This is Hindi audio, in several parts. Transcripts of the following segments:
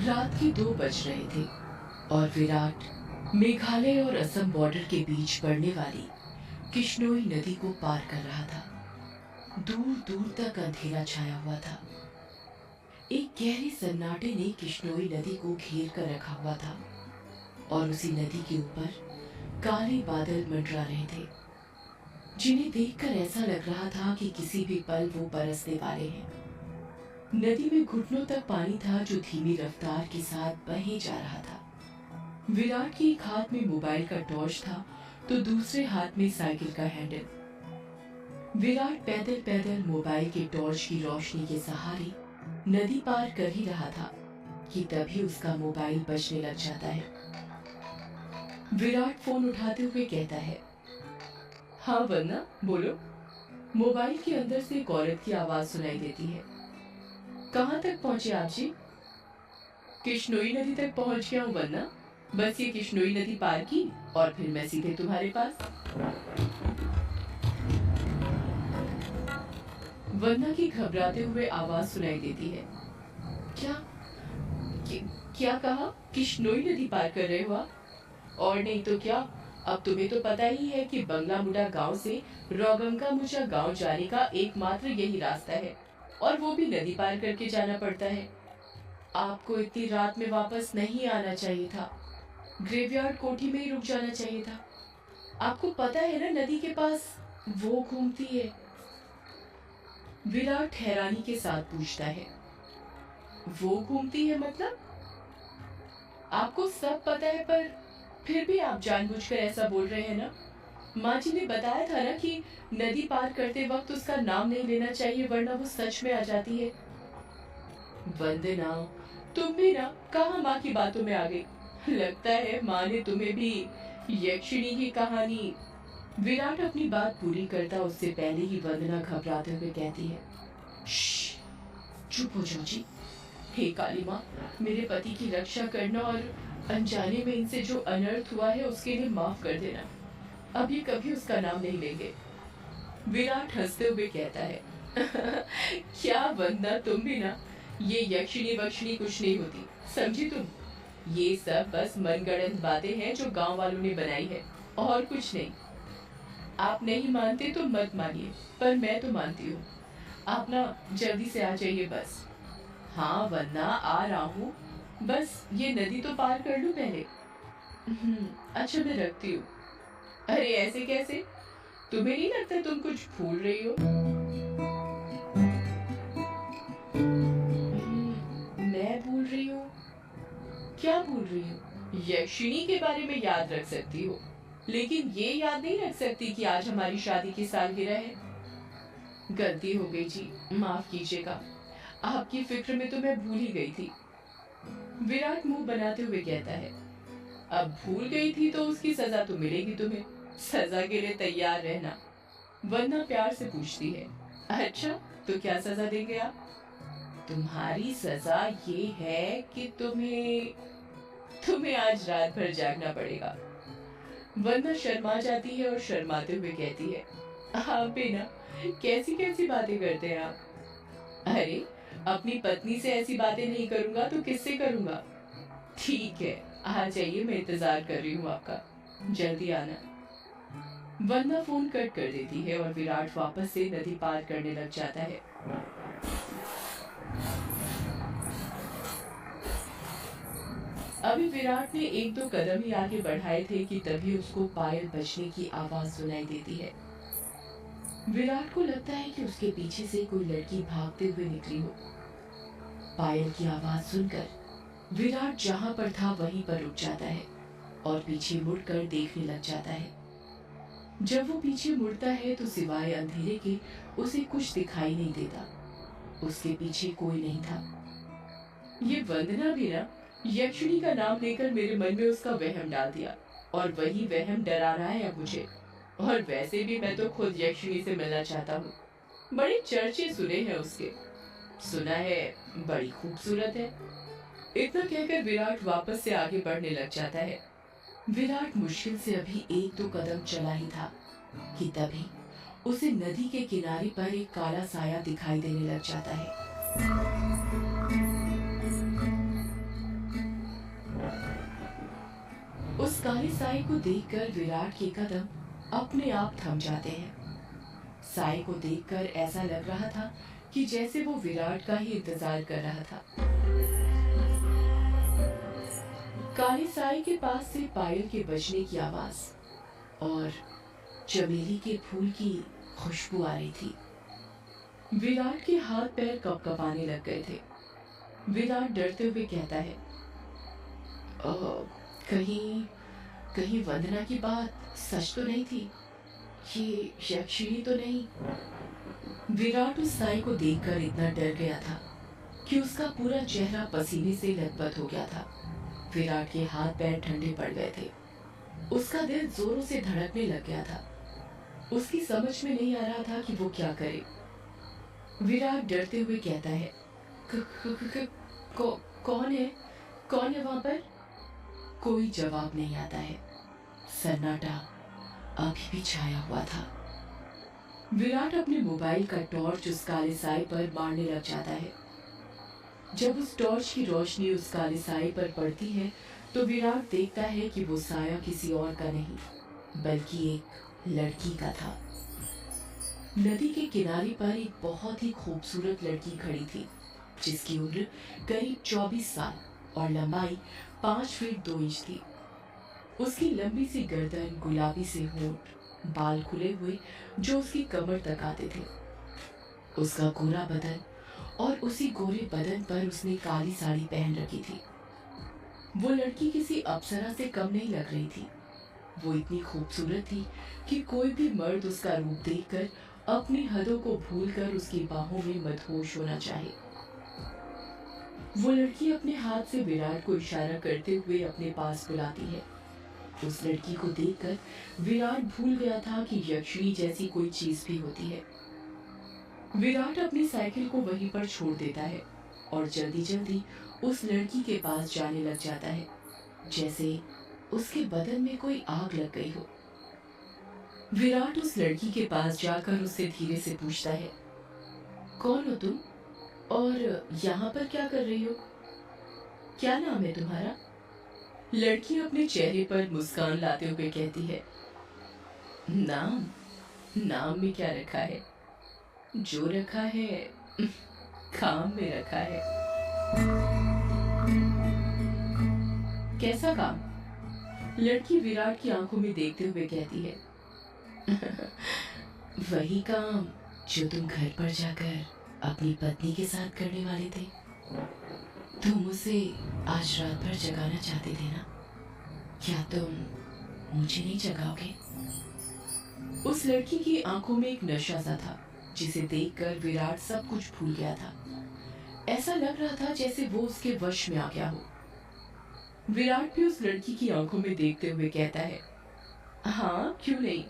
रात के 2 बज रहे थे और विराट मेघालय और असम बॉर्डर के बीच पड़ने वाली किश्नोई नदी को पार कर रहा था। दूर दूर तक अंधेरा छाया हुआ था। एक गहरे सन्नाटे ने किश्नोई नदी को घेर कर रखा हुआ था और उसी नदी के ऊपर काले बादल मंडरा रहे थे, जिन्हें देखकर ऐसा लग रहा था कि किसी भी पल वो बरसने वाले हैं। नदी में घुटनों तक पानी था जो धीमी रफ्तार के साथ बहे जा रहा था। विराट के एक हाथ में मोबाइल का टॉर्च था तो दूसरे हाथ में साइकिल का हैंडल। विराट पैदल पैदल मोबाइल के टॉर्च की रोशनी के सहारे नदी पार कर ही रहा था कि तभी उसका मोबाइल बजने लग जाता है। विराट फोन उठाते हुए कहता है, हाँ वरना बोलो। मोबाइल के अंदर से एक औरत की आवाज सुनाई देती है। कहाँ तक पहुंचे आप जी? किश्नोई नदी तक पहुंच गया हूँ वरना। बस ये किश्नोई नदी पार की और फिर मैं सीधे तुम्हारे पास। वरना की घबराते हुए आवाज सुनाई देती है। क्या क्या कहा? किश्नोई नदी पार कर रहे हो आप? और नहीं तो क्या, अब तुम्हें तो पता ही है कि बंगला मुंडा गांव से रोगंगा मुचा गांव जाने का एकमात्र यही रास्ता है और वो भी नदी पार करके जाना पड़ता है। आपको इतनी रात में वापस नहीं आना चाहिए था। ग्रेवयार्ड कोठी में ही रुक जाना चाहिए था। आपको पता है ना नदी के पास वो घूमती है। विराट हैरानी के साथ पूछता है, वो घूमती है मतलब? आपको सब पता है पर फिर भी आप जानबूझकर ऐसा बोल रहे हैं ना? माँ जी ने बताया था ना कि नदी पार करते वक्त उसका नाम नहीं लेना चाहिए वरना वो सच में आ जाती है। वंदना, तुम भी ना कहाँ माँ की बातों में आ गई। लगता है माँ ने तुम्हें भी यक्षिणी की कहानी। विराट अपनी बात पूरी करता उससे पहले ही वंदना घबराते हुए कहती है, चुप हो जाओ जी। हे काली माँ, मेरे पति की रक्षा करना और अनजाने में इनसे जो अनर्थ हुआ है उसके लिए माफ कर देना। अभी कभी उसका नाम नहीं लेंगे। विराट हंसते हुए कहता है, क्या वंदना, तुम भी ना। ये यक्षिणी वक्षिणी कुछ नहीं होती, समझी तुम? ये सब बस मनगढ़ंत बातें हैं जो गांव वालों ने बनाई है और कुछ नहीं। आप नहीं मानते तो मत मानिए, पर मैं तो मानती हूँ। आप ना जल्दी से आ जाइए बस। हाँ वरना आ रहा हूँ, बस ये नदी तो पार कर लूँ पहले। अच्छा मैं रखती हूँ। अरे ऐसे कैसे? तुम्हें नहीं लगता तुम कुछ भूल रही हो? मैं भूल रही हूँ? क्या भूल रही हूँ? यक्षिणी के बारे में याद रख सकती हो, लेकिन ये याद नहीं रख सकती कि आज हमारी शादी की सालगिरह है। गलती हो गई जी, माफ कीजिएगा। आपकी फिक्र में तो मैं भूल ही गई थी। विराट मुंह बनाते हुए कहता है, अब भूल गई थी तो उसकी सजा तो मिलेगी तुम्हें। सजा के लिए तैयार रहना। वरना प्यार से पूछती है, अच्छा तो क्या सजा देंगे आप? तुम्हारी सजा ये है कि तुम्हें तुम्हें आज रात भर जागना पड़ेगा। वरना शर्मा जाती है और शर्माते हुए कहती है, आप भी ना कैसी कैसी बातें करते हैं आप। अरे अपनी पत्नी से ऐसी बातें नहीं करूंगा तो किससे करूंगा? ठीक है, आ जाइए, मैं इंतजार कर रही हूँ आपका। जल्दी आना। वरना फोन कट कर देती है और विराट वापस से नदी पार करने लग जाता है। अभी विराट ने 1-2 कदम ही आगे बढ़ाए थे कि तभी उसको पायल बजने की आवाज सुनाई देती है। विराट को लगता है कि उसके पीछे से कोई लड़की भागते हुए निकली हो। पायल की आवाज सुनकर विराट जहां पर था वहीं पर रुक जाता है और पीछे मुड़कर देखने लग जाता है। जब वो पीछे मुड़ता है तो सिवाय अंधेरे के उसे कुछ दिखाई नहीं देता। उसके पीछे कोई नहीं था। ये वंदना भी ना यक्षिणी का नाम लेकर मेरे मन में उसका वहम डाल दिया और वही वहम डरा रहा है अब मुझे। और वैसे भी मैं तो खुद यक्षिणी से मिलना चाहता हूँ। बड़े चर्चे सुने हैं उसके। सुना है बड़ी खूबसूरत है। इतना कहकर विराट वापस से आगे बढ़ने लग जाता है। विराट मुश्किल से अभी 1-2 कदम चला ही था कि तभी उसे नदी के किनारे पर एक काला साया दिखाई देने लग जाता है। उस काले साई को देखकर विराट के कदम अपने आप थम जाते हैं। साई को देखकर ऐसा लग रहा था कि जैसे वो विराट का ही इंतजार कर रहा था। काले साई के पास से पायल के बजने की आवाज और चमेली के फूल की खुशबू आ रही थी। विराट के हाथ पैर कपकपाने लग गए थे। विराट डरते हुए कहता है, कहीं कहीं वंदना की बात सच तो नहीं थी? ये यक्षिणी तो नहीं? विराट उस साई को देखकर इतना डर गया था कि उसका पूरा चेहरा पसीने से लथपथ हो गया था। विराट के हाथ पैर ठंडे पड़ गए थे। उसका दिल जोरों से धड़कने लग गया था। उसकी समझ में नहीं आ रहा था कि वो क्या करे। विराट डरते हुए कहता है, कौन है? कौन है वहां पर? कोई जवाब नहीं आता है। सन्नाटा अभी भी छाया हुआ था। विराट अपने मोबाइल का टॉर्च उस काले साई पर मारने लग जाता है। जब उस टॉर्च की रोशनी उस काले साई पर पड़ती है तो विराट देखता है कि वो साया किसी और का नहीं बल्कि एक लड़की का था। नदी के किनारे पर एक बहुत ही खूबसूरत लड़की खड़ी थी जिसकी उम्र करीब 24 साल और लंबाई 5 फीट 2 इंच थी। उसकी लंबी सी गर्दन, गुलाबी से होंठ, बाल खुले हुए जो उसकी कमर तक आते थे, उसका गोरा बदन और उसी गोरे बदन पर उसने काली साड़ी पहन रखी थी। वो लड़की किसी अप्सरा से कम नहीं लग रही थी। वो इतनी खूबसूरत थी कि कोई भी मर्द उसका रूप देखकर अपनी हदों को भूलकर उसकी बाहों में मदहोश होना चाहे। वो लड़की अपने हाथ से विराट को इशारा करते हुए अपने पास बुलाती है। उस लड़की को देखकर विराट भूल गया था कि यक्षिणी जैसी कोई चीज भी होती है। विराट अपनी साइकिल को वहीं पर छोड़ देता है और जल्दी जल्दी उस लड़की के पास जाने लग जाता है, जैसे उसके बदन में कोई आग लग गई हो। विराट उस लड़की के पास जाकर उससे धीरे से पूछता है, कौन हो तुम और यहाँ पर क्या कर रही हो? क्या नाम है तुम्हारा? लड़की अपने चेहरे पर मुस्कान लाते हुए कहती है, नाम में क्या रखा है? जो रखा है काम में रखा है। कैसा काम? लड़की विराट की आंखों में देखते हुए कहती है, वही काम जो तुम घर पर जाकर अपनी पत्नी के साथ करने वाले थे। तुम उसे आज रात भर जगाना चाहते थे ना? क्या तुम मुझे नहीं जगाओगे? उस लड़की की आंखों में एक नशा सा था जिसे देखकर विराट सब कुछ भूल गया था। ऐसा लग रहा था जैसे वो उसके वश में आ गया हो। विराट भी उस लड़की की आंखों में देखते हुए कहता है, हाँ क्यों नहीं,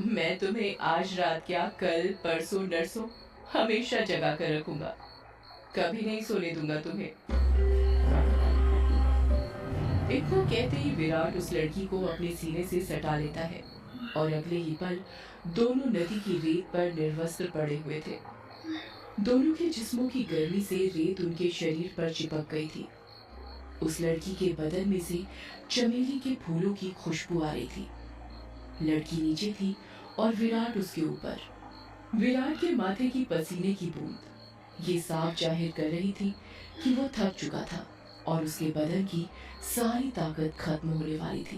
मैं तुम्हें आज रात क्या कल परसों नरसों हमेशा जगा कर रखूंगा। कभी नहीं सोने दूंगा तुम्हें। इतना कहते ही विराट उस लड़की को अपने सीने से सटा लेता है और अगले ही पल दोनों नदी की रेत पर निर्वस्त्र पड़े हुए थे। दोनों के जिस्मों की गर्मी से रेत उनके शरीर पर चिपक गई थी। उस लड़की के बदन में से चमेली के फूलों की खुशबू आ रही थी। लड़की नीचे थी और विराट उसके ऊपर। विराट के माथे की पसीने की बूंद ये साफ जाहिर कर रही थी कि वो थक चुका था और उसके बदन की सारी ताकत खत्म होने वाली थी।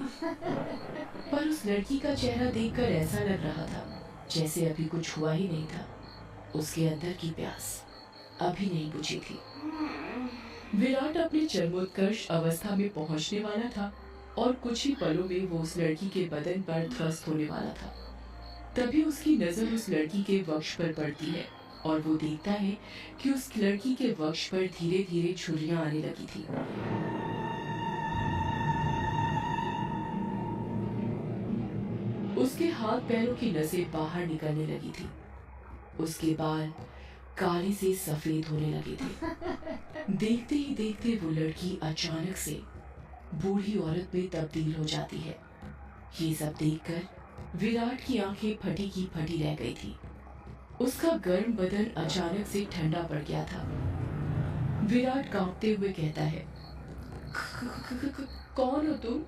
पर उस लड़की का चेहरा देखकर ऐसा लग रहा था जैसे अभी कुछ हुआ ही नहीं था। उसके अंदर की प्यास अभी नहीं बुझी थी। विराट अपने चरमोत्कर्ष अवस्था में पहुंचने वाला था और कुछ ही पलों में वो उस लड़की के बदन पर ध्वस्त होने वाला था। तभी उसकी नजर उस लड़की के वक्ष पर पड़ती है और वो देखता है कि उस लड़की के वक्ष पर धीरे धीरे झुर्रियां आने लगी थी। उसके हाथ पैरों की नसें बाहर निकलने लगी थी। उसके बाल काले से सफेद होने लगे थे। देखते ही देखते वो लड़की अचानक से बूढ़ी औरत में तब्दील हो जाती है। ये सब देखकर विराट की आंखें फटी की फटी रह गई थी। उसका गर्म बदन अचानक से ठंडा पड़ गया था। विराट कांपते हुए कहता है, कौन हो तुम?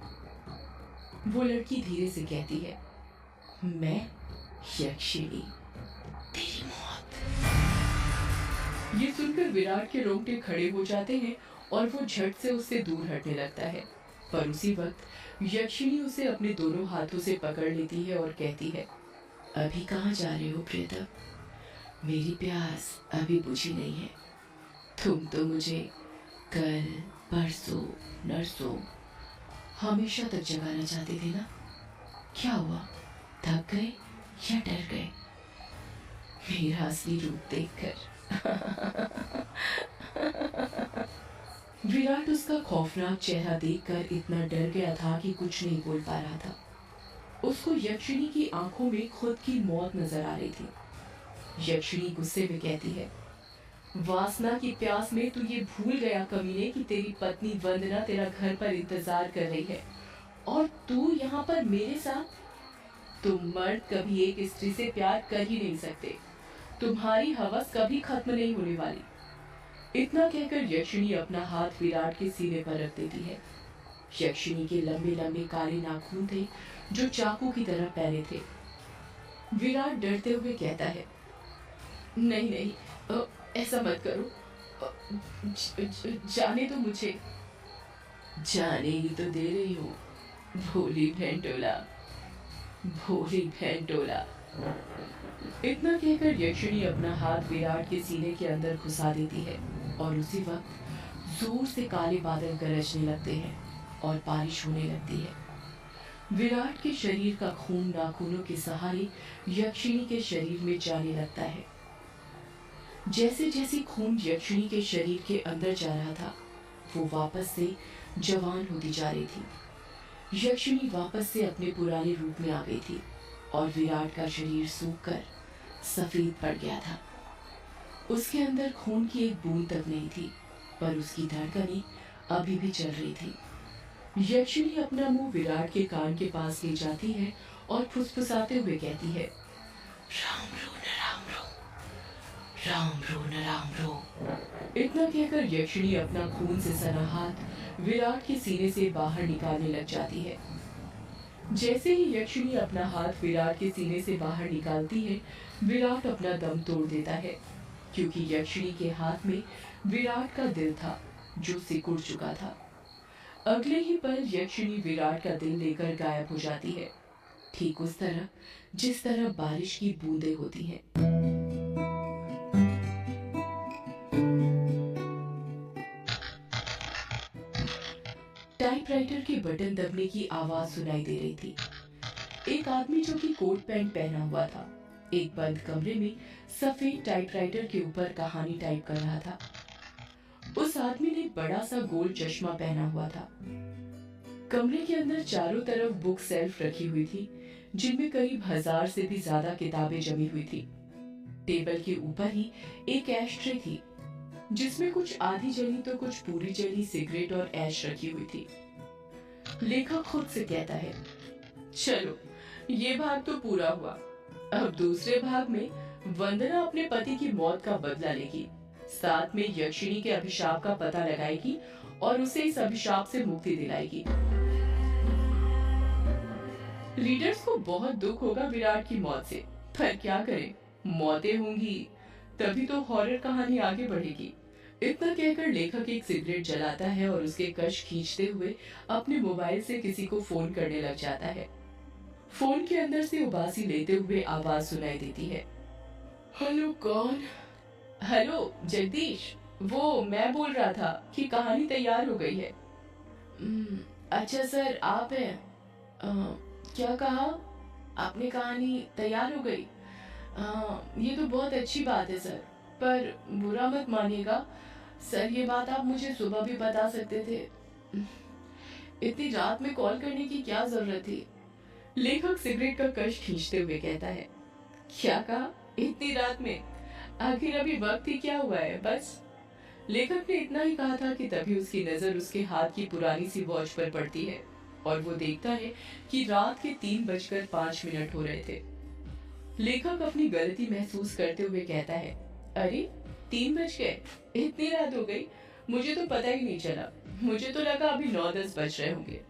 वो लड़की धीरे से कहती है, मैं यक्षिणी, तेरी मौत। ये सुनकर विराट के रोंगटे खड़े हो जाते हैं और वो झट से उससे दूर हटने लगता है। पर उसी वक्त यक्षिणी उसे अपने दोनों हाथों से पकड़ लेती है और कहती है, अभी कहाँ जा रहे हो प्रियतम? मेरी प्यास अभी बुझी नहीं है। तुम तो मुझे कल, परसों, नरसों हमेशा तक जगाना चाहते थे ना? क्या हुआ, थक गए या डर गए मेरा असली रूप देखकर? विराट उसका खौफनाक चेहरा देखकर इतना डर गया था कि कुछ नहीं बोल पा रहा था। उसको यक्षिणी की आंखों में खुद की मौत नजर आ रही थी। यक्षिणी गुस्से में कहती है, वासना की प्यास में तू ये भूल गया कमीने कि तेरी पत्नी वंदना तेरा घर पर इंतजार कर रही है और तू यहाँ पर मेरे साथ। तुम मर्द कभी एक स्त्री से प्यार कर ही नहीं सकते। तुम्हारी हवस कभी खत्म नहीं होने वाली। इतना कहकर यक्षिणी अपना हाथ विराट के सीने पर रख देती है। यक्षिणी के लंबे लंबे काले नाखून थे जो चाकू की तरह पैरे थे। विराट डरते हुए कहता है, नहीं नहीं, ऐसा मत करो। जाने दो मुझे। जाने ही तो दे रही हूँ, भोली भेंटोला, भोली भेंटोला। इतना कहकर यक्षिणी अपना हाथ विराट के सीने के अंदर घुसा देती है और उसी वक्त जोर से काले बादल गरजने लगते हैं और बारिश होने लगती है। विराट के शरीर का खून नाखूनों के सहारे यक्षिणी के शरीर में जाने लगता है। जैसे जैसे खून यक्षिणी के शरीर के अंदर जा रहा था, वो वापस से जवान होती जा रही थी। यक्षिणी वापस से अपने पुराने रूप में आ गई थी और विराट का शरीर सूखकर सफेद पड़ गया था। उसके अंदर खून की एक बूंद तक नहीं थी, पर उसकी धड़कनें अभी भी चल रही थी। यक्षिणी अपना मुंह विराट के कान के पास ले जाती है और फुसफुसाते हुए कहती है, राम रो न राम रो, राम रो न राम रो। इतना कहकर यक्षिणी अपना खून से सना हाथ विराट के सीने से बाहर निकालने लग जाती है। जैसे ही यक्षिणी अपना हाथ विराट के सीने से बाहर निकालती है, विराट अपना दम तोड़ देता है, क्योंकि यक्षिणी के हाथ में विराट का दिल था जो सिकुड़ चुका था। अगले ही पल यक्षिणी विराट का दिल लेकर गायब हो जाती है, ठीक उस तरह जिस तरह बारिश की बूंदें होती हैं। टाइपराइटर के बटन दबने की आवाज सुनाई दे रही थी। एक आदमी जो कि कोट पैंट पहना हुआ था, एक बंद कमरे में सफेद टाइपराइटर के ऊपर कहानी टाइप कर रहा था। उस आदमी ने बड़ा सा गोल चश्मा पहना हुआ था। कमरे के अंदर चारों तरफ बुक सेल्फ रखी हुई थी, जिनमें करीब 1000 से भी ज्यादा किताबें जमी हुई थी। टेबल के ऊपर ही एक ऐश ट्रे थी, जिसमें कुछ आधी जली तो कुछ पूरी जली सिगरेट और ऐश रखी हुई थी। लेखक खुद से कहता है, चलो ये भाग तो पूरा हुआ। अब दूसरे भाग में वंदना अपने पति की मौत का बदला लेगी, साथ में यक्षिणी के अभिशाप का पता लगाएगी और उसे इस अभिशाप से मुक्ति दिलाएगी। रीडर्स को बहुत दुख होगा विराट की मौत से, पर क्या करें, मौतें होंगी तभी तो हॉरर कहानी आगे बढ़ेगी। इतना कहकर लेखक एक सिगरेट जलाता है और उसके कश खींचते हुए अपने मोबाइल से किसी को फोन करने लग जाता है। फोन के अंदर से उबासी लेते हुए आवाज सुनाई देती है, हेलो कौन? हेलो जगदीश, वो मैं बोल रहा था कि कहानी तैयार हो गई है। अच्छा सर, आप हैं? क्या कहा आपने? कहानी तैयार हो गई? ये तो बहुत अच्छी बात है सर, पर बुरा मत मानिएगा सर, ये बात आप मुझे सुबह भी बता सकते थे। इतनी रात में कॉल करने की क्या जरूरत थी? लेखक सिगरेट का कश खींचते हुए कहता है, क्या कहा इतनी रात में? आखिर अभी वक्त ही क्या हुआ है? बस। लेखक ने इतना ही कहा था कि तभी उसकी नजर उसके हाथ की पुरानी सी वॉच पर पड़ती है और वो देखता है कि रात के 3:05 हो रहे थे। लेखक अपनी गलती महसूस करते हुए कहता है, अरे 3 बज गए, इतनी रात हो गई, मुझे तो पता ही नहीं चला। मुझे तो लगा अभी 9-10 बज रहे होंगे।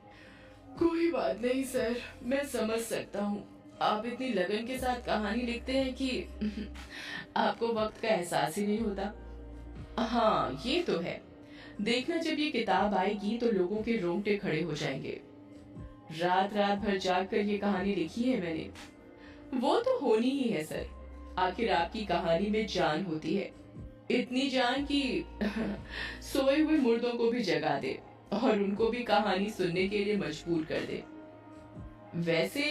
कोई बात नहीं सर, मैं समझ सकता हूँ। आप इतनी लगन के साथ कहानी लिखते हैं कि आपको वक्त का एहसास ही नहीं होता। हाँ, ये तो है। देखना, जब ये किताब आएगी तो लोगों के रोंगटे खड़े हो जाएंगे। रात रात भर जाग कर ये कहानी लिखी है मैंने। वो तो होनी ही है सर। आखिर आपकी कहानी में जान होती है, इतनी जान कि सोए हुए मुर्दों को भी जगा दे और उनको भी कहानी सुनने के लिए मजबूर कर दे। वैसे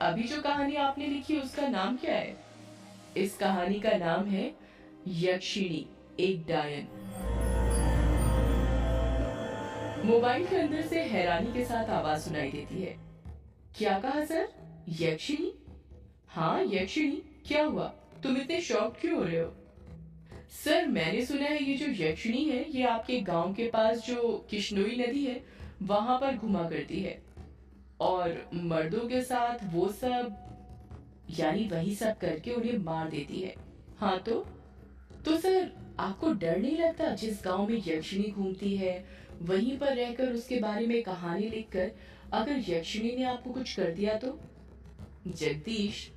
अभी जो कहानी आपने लिखी उसका नाम क्या है? इस कहानी का नाम है यक्षिणी, एक डायन। मोबाइल के अंदर से हैरानी के साथ आवाज सुनाई देती है। क्या कहा सर? यक्षिणी? हाँ, यक्षिणी। क्या हुआ? तुम इतने शॉक क्यों हो रहे हो? सर, मैंने सुना है ये जो यक्षिणी है ये आपके गांव के पास जो किश्नोई नदी है वहां पर घुमा करती है और मर्दों के साथ वो सब, यानी वही सब करके उन्हें मार देती है। हाँ तो सर, आपको डर नहीं लगता जिस गांव में यक्षिणी घूमती है वहीं पर रहकर उसके बारे में कहानी लिखकर अगर यक्षिणी ने आपको कुछ कर दिया तो? जगदीश,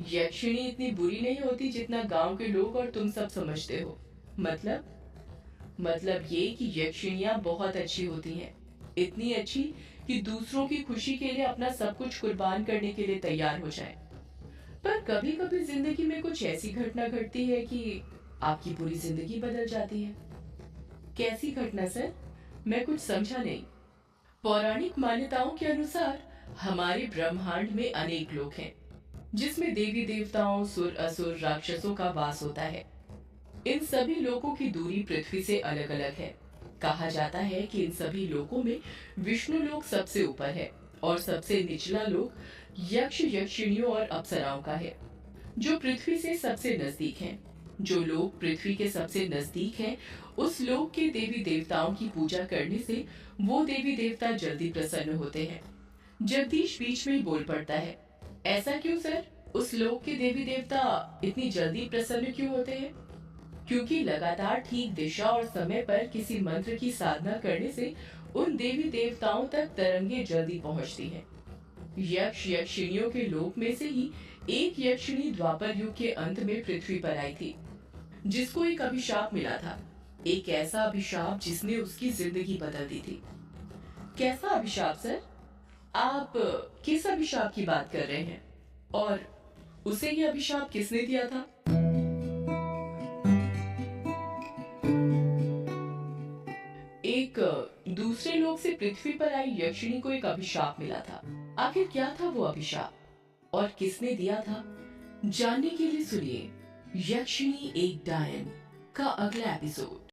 यक्षिणी इतनी बुरी नहीं होती जितना गांव के लोग और तुम सब समझते हो। मतलब ये कि यक्षिणियां बहुत अच्छी होती हैं, इतनी अच्छी कि दूसरों की खुशी के लिए अपना सब कुछ कुर्बान करने के लिए तैयार हो जाएं। पर कभी कभी जिंदगी में कुछ ऐसी घटना घटती है कि आपकी पूरी जिंदगी बदल जाती है। कैसी घटना सर? मैं कुछ समझा नहीं। पौराणिक मान्यताओं के अनुसार हमारे ब्रह्मांड में अनेक लोक हैं, जिसमें देवी देवताओं, सुर असुर, राक्षसों का वास होता है। इन सभी लोकों की दूरी पृथ्वी से अलग अलग है। कहा जाता है कि इन सभी लोकों में विष्णु लोक सबसे ऊपर है और सबसे निचला लोक यक्ष, यक्षिणियों और अप्सराओं का है, जो पृथ्वी से सबसे नजदीक हैं। जो लोग पृथ्वी के सबसे नजदीक हैं, उस लोक के देवी देवताओं की पूजा करने से वो देवी देवता जल्दी प्रसन्न होते हैं। जगदीश बीच में ही बोल पड़ता है, ऐसा क्यों सर? उस लोक के देवी देवता इतनी जल्दी प्रसन्न क्यों होते हैं? क्योंकि लगातार ठीक दिशा और समय पर किसी मंत्र की साधना करने से उन देवी देवताओं तक तरंगे जल्दी पहुंचती हैं। यक्ष यक्षिणियों के लोक में से ही एक यक्षिणी द्वापर युग के अंत में पृथ्वी पर आई थी, जिसको एक अभिशाप मिला था। एक ऐसा अभिशाप जिसने उसकी जिंदगी बदल दी थी। कैसा अभिशाप सर? आप किस अभिशाप की बात कर रहे हैं और उसे ये अभिशाप किसने दिया था? एक दूसरे लोक से पृथ्वी पर आई यक्षिणी को एक अभिशाप मिला था। आखिर क्या था वो अभिशाप और किसने दिया था? जानने के लिए सुनिए यक्षिणी एक डायन का अगला एपिसोड।